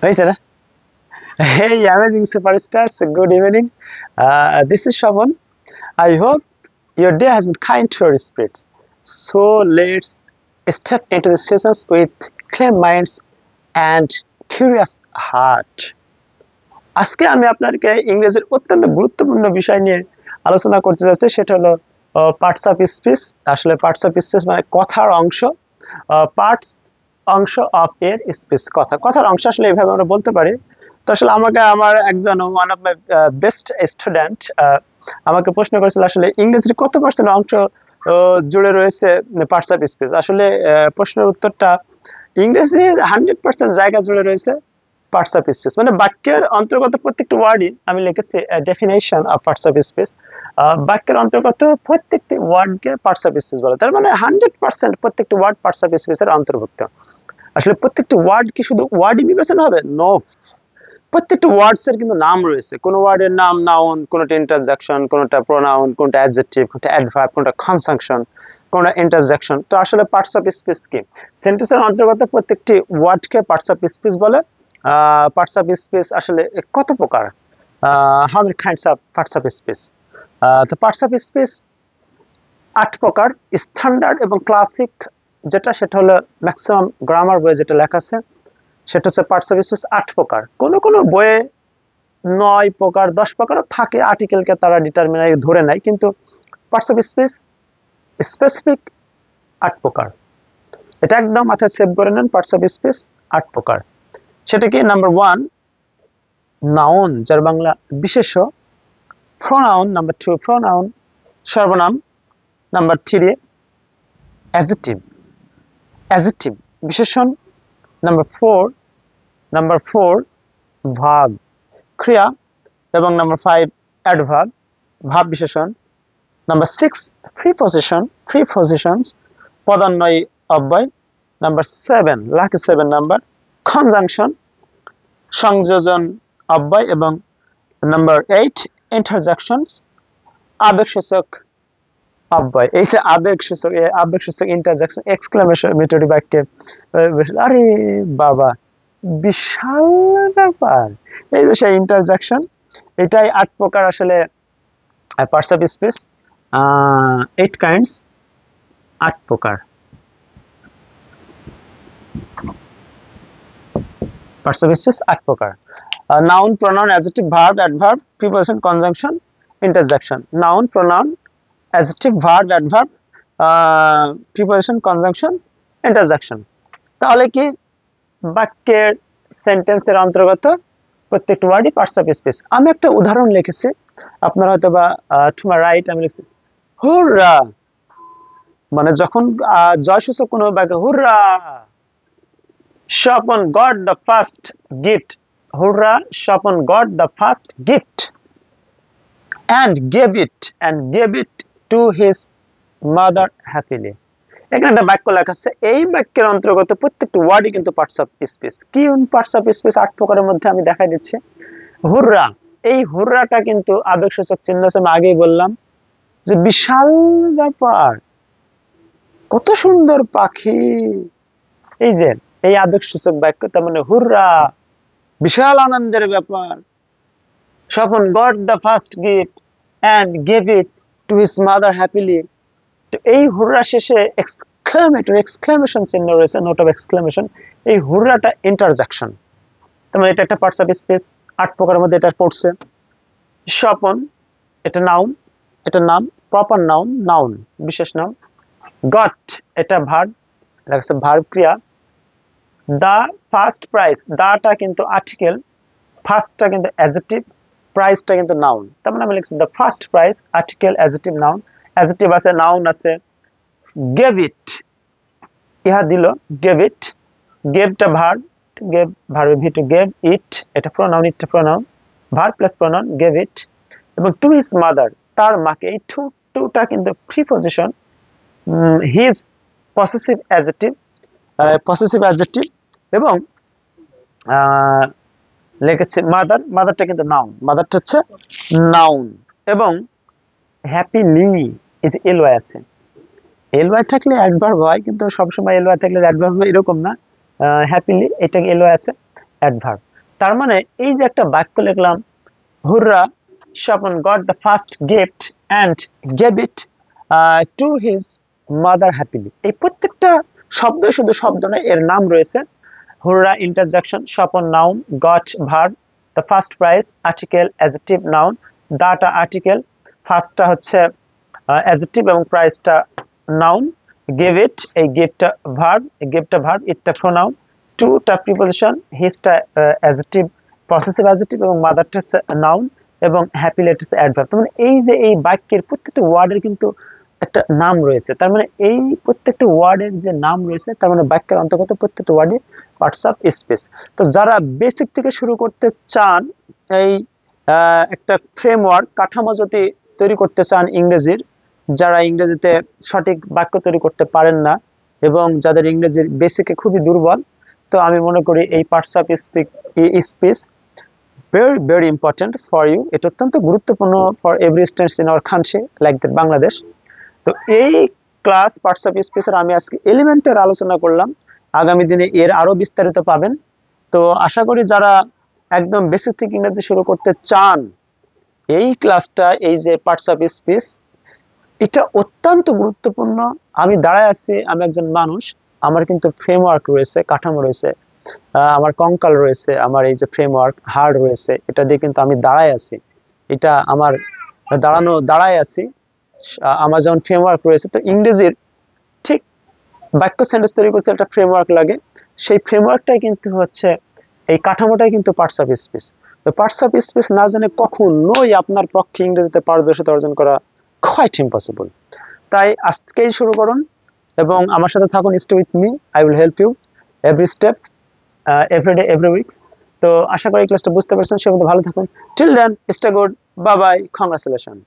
হয়েছে না? Hey, amazing superstars, good evening. This is Shavan. I hope your day has been kind to your spirits. So let's step into the sessions with clear minds and curious heart. আজকে আমি আপনাদেরকে ইংরেজির অত্যন্ত গুরুত্বপূর্ণ বিষয় নিয়ে আলোচনা করতে যাচ্ছি, সেটা হলো পার্টস অফ স্পিচ। আসলে পার্টস অফ স্পিচ মানে কথার অংশ। পার্টস অংশ অফ এর স্পিচ, কথার অংশ আসলে এইভাবে আমরা বলতে পারি। তো আসলে আমাকে আমার একজন one of my best student আমাকে প্রশ্ন করেছিল আসলে ইংরেজির কত পার্সেন্ট অংশ জুড়ে রয়েছে পার্টস অফ স্পিচ। আসলে প্রশ্নের উত্তরটা ইংরেজির 100% জায়গা জুড়ে রয়েছে পার্টস অফ স্পিচ, মানে বাক্যের অন্তর্গত প্রত্যেকটি ওয়ার্ডই আমি লিখেছি definition of parts of speech. বাক্যের অন্তর্গত প্রত্যেকটি ওয়ার্ডকে পার্টস অফ স্পিচ বলে, তার মানে 100% প্রত্যেকটি ওয়ার্ড পার্টস অফ স্পিচের অন্তর্ভুক্ত। আসলে প্রত্যেকটি ওয়ার্ড কি শুধু ওয়ার্ডই বিবেচনা হবে? নো, প্রত্যেকটা ওয়ার্ডস এর কিন্তু নাম রয়েছে। কোন ওয়ার্ডের নাম নাউন, কোনটা ইন্টারজেকশন, কোনটা প্রোনাউন, কোনটা অ্যাডজেক্টিভ, কোনটা অ্যাডভার্ব, কোনটা কনজাংশন, কোনটা ইন্টারজেকশন। তো আসলে পার্টস অফ স্পিচ কি? সেন্টেন্সের অন্তর্গত প্রত্যেকটি ওয়ার্ডকে পার্টস অফ স্পিচ বলে। পার্টস অফ স্পিচ আসলে কত প্রকার? How many kinds of parts of speech? তো পার্টস অফ স্পিচ 8 প্রকার। স্ট্যান্ডার্ড এবং ক্লাসিক যেটা, সেটা হলো ম্যাক্সিমাম গ্রামার বইয়ে যেটা লেখা আছে, সেটা হচ্ছে পার্টস অফ স্পিচ 8 প্রকার। কোন কোন বইয়ে 9 প্রকার 10 প্রকারও থাকে, আর্টিকেলকে তারা ডিটারমিনার ধরে নেয়, কিন্তু পার্টস অফ স্পিচ স্পেসিফিক 8 প্রকার। এটা একদম মাথায় সেভ করে নেন, পার্টস অফ স্পিচ 8 প্রকার। সেটা কি? নাম্বার 1 নাউন, যার বাংলা বিশেষ্য। প্রোনাউন, নাম্বার 2 প্রোনাউন সর্বনাম। নাম্বার 3 অ্যাডজেক্টিভ, অ্যাডজেক্টিভ বিশেষণ। নাম্বার 4 ভার্ব ক্রিয়া, এবং নাম্বার 5 অ্যাডভার্ব ভাব বিশেষণ। নাম্বার 6 প্রিপজিশন, প্রিপজিশনস পদান্বয়ী অব্যয়। নাম্বার 7 লাকি 7 নাম্বার কনজাংশন সংযোজন অব্যয়। এবং নাম্বার 8 ইন্টারজেকশনস আবেগসূচক অব্যয়। এই যে আবেগসূচক, এই আবেগসূচক ইন্টারজেকশন এক্সক্লেমেশন মেথড বাক্যে। আরে বাবা, বিশাল ব্যাপার! এই যে সেই ইন্টারজেকশন, এটাই 8 প্রকার আসলে পার্টস অফ স্পিচ। 8 কাইন্ডস, 8 প্রকার পার্টস অফ স্পিচ, 8 প্রকার। Noun, pronoun, adjective, verb, adverb, preposition, conjunction, interjection. Noun, pronoun, adjective, verb, adverb, preposition, conjunction, interjection. তাহলে কি বাক্যের সেন্টেন্সের অন্তর্গত প্রত্যেকটি ওয়ার্ডই পার্টস অফ স্পিচ। আমি একটা উদাহরণ লিখেছি, আপনারা হয়তো বা টু মাই রাইট আমি লিখছি হুররা, মানে যখন জয়সূচক কোনো বাক্য, হুররা Chopin got the first gift. Hurrah! Chopin got the first gift and gave it to his mother happily. এখানে একটা বাক্য লেখা আছে, এই বাক্যের অন্তর্গত প্রত্যেকটি ওয়ার্ডই কিন্তু পার্টস অফ স্পিচ। কি পার্টস অফ স্পিচ? 8 প্রকারের মধ্যে আমি দেখাই দিচ্ছি। হুররা, এই হুররাটা কিন্তু আবেগসূচক চিহ্ন আছে, আমি আগেই বললাম যে বিশাল ব্যাপার, কত সুন্দর পাখি। এই যে এই আবেগসূচক বাক্য, তার মানে হুররা বিশাল আনন্দের ব্যাপার। Chopin got the first gift and gave it to his mother happily. তো এই হুররা শেষে এক্সক্লেমেশন চিহ্ন রয়েছে, নোট অফ এক্সক্লেমেশন। এই হুররাটা ইন্টারজেকশন, তার মানে এটা একটা পার্টস অফ স্পিচ। 8 প্রকারের মধ্যে এটা পড়ছে। Chopin এটা নাউন, এটা নাম, প্রপার নাউন, নাউন বিশেষ নাম। গট এটা ভার্ব, লাগছে ভার্ব ক্রিয়া। দা ফার্স্ট প্রাইজ, দাটা কিন্তু আর্টিকেল, ফার্স্টটা কিন্তু অ্যাডজেক্টিভ, প্রাইসটা কিন্তু নাউন। তার মানে আমি লিখছি the first prize, article, adjective, noun. Adjective আছে, নাউন আছে। গেভ ইট, ইহা দিল, গেভ ইট। গেভটা ভার্ব, গেভ ভার্বে ভি টু, গেভ ইট এটা প্রোনাউন, ইটটা pronoun, verb plus pronoun, gave it. এবং টু হিজ মাদার, তার মাকে, এই টুটা কিন্তু preposition. His possessive adjective, possessive adjective. এবং লিখেছে মাদার, মাদারটা কিন্তু নাউন, মাদারটা হচ্ছে নাউন। এবং হ্যাপিলি, এই যে এলওয়াই আছে, এলওয়াই থাকলে অ্যাডভার্ব কিন্তু সবসময় এলওয়াই থাকলে অ্যাডভার্ব এরকম না। হ্যাপিলি এটা এলওয়াই আছে, অ্যাডভার্ব। তার মানে এই যে একটা বাক্য লিখলাম, হুররা, Swapan got the first gift and gave it to his mother happily। এই প্রত্যেকটা শব্দ শুধু শব্দ নয়, এর নাম রয়েছে। Hurrah interjection, Swapan noun, got verb, the first prize article, adjective noun, দাটা আর্টিকেল, ফার্স্টটা হচ্ছে অ্যাডজেক্টিভ এবং প্রাইসটা নাউন, গিভ ইট এই গিফটটা ভার্ব, গিফটটা ভার্ব, ইটটা প্রোনাউন, টুটা প্রিপোজিশন, হিজটা অ্যাডজেক্টিভ পসেসিভ অ্যাডজেক্টিভ এবং মাদারটা হচ্ছে নাউন এবং হ্যাপি লেট হচ্ছে অ্যাডভার্ব। তার মানে এই যে এই বাক্যের প্রত্যেকটা ওয়ার্ডের কিন্তু একটা নাম রয়েছে। তার মানে এই প্রত্যেকটা ওয়ার্ডের যে নাম রয়েছে, তার মানে বাক্যের অন্তর্গত প্রত্যেকটা ওয়ার্ডে পার্টস অফ স্পিচ। তো যারা বেসিক থেকে শুরু করতে চান, এই একটা ফ্রেমওয়ার্ক কাঠামো যদি তৈরি করতে চান ইংরেজির, যারা ইংরেজিতে সঠিক বাক্য তৈরি করতে পারেন না এবং যাদের ইংরেজির বেসিকে খুবই দুর্বল, তো আমি মনে করি এই parts of speech very important for you। এটা অত্যন্ত গুরুত্বপূর্ণ for every students in our country like that Bangladesh. তো এই ক্লাস পার্টস অফ স্পিচের আমি আজকে এলিমেন্টের আলোচনা করলাম, আগামী দিনে এর আরো বিস্তারিত পাবেন। তো আশা করি যারা একদম বেসিক থেকে ইংরেজি শুরু করতে চান, এই ক্লাসটা, এই যে পার্টস অফ স্পিচ, এটা অত্যন্ত গুরুত্বপূর্ণ। আমি দাঁড়ায় আছি, আমি একজন মানুষ, আমার কিন্তু ফ্রেমওয়ার্ক রয়েছে, কাঠামো রয়েছে, আমার কঙ্কাল রয়েছে, আমার এই যে ফ্রেমওয়ার্ক হার্ড রয়েছে, এটা দিয়ে কিন্তু আমি দাঁড়ায় আছি। এটা আমার দাঁড়ায় আছি, আমার যেমন ফ্রেমওয়ার্ক রয়েছে। তো ইংরেজির ঠিক বাক্য সেন্টেন্স তৈরি করতে একটা ফ্রেমওয়ার্ক লাগে, সেই ফ্রেমওয়ার্কটাই কিন্তু হচ্ছে এই কাঠামোটাই কিন্তু পার্টস অফ স্পিচ। তো পার্টস অফ স্পিচ না জানে কখনোই আপনার পক্ষে ইংরেজিতে পারদর্শিতা অর্জন করা কোয়াইট ইম্পসিবল। তাই আজকেই শুরু করুন এবং আমার সাথে থাকুন, stay with me, I will help you every step, every day, every weeks. তো আশা করি ক্লাসটা বুঝতে পারছেন। সে মধ্যে ভালো থাকুন। Till then, stay good, bye bye, congratulation.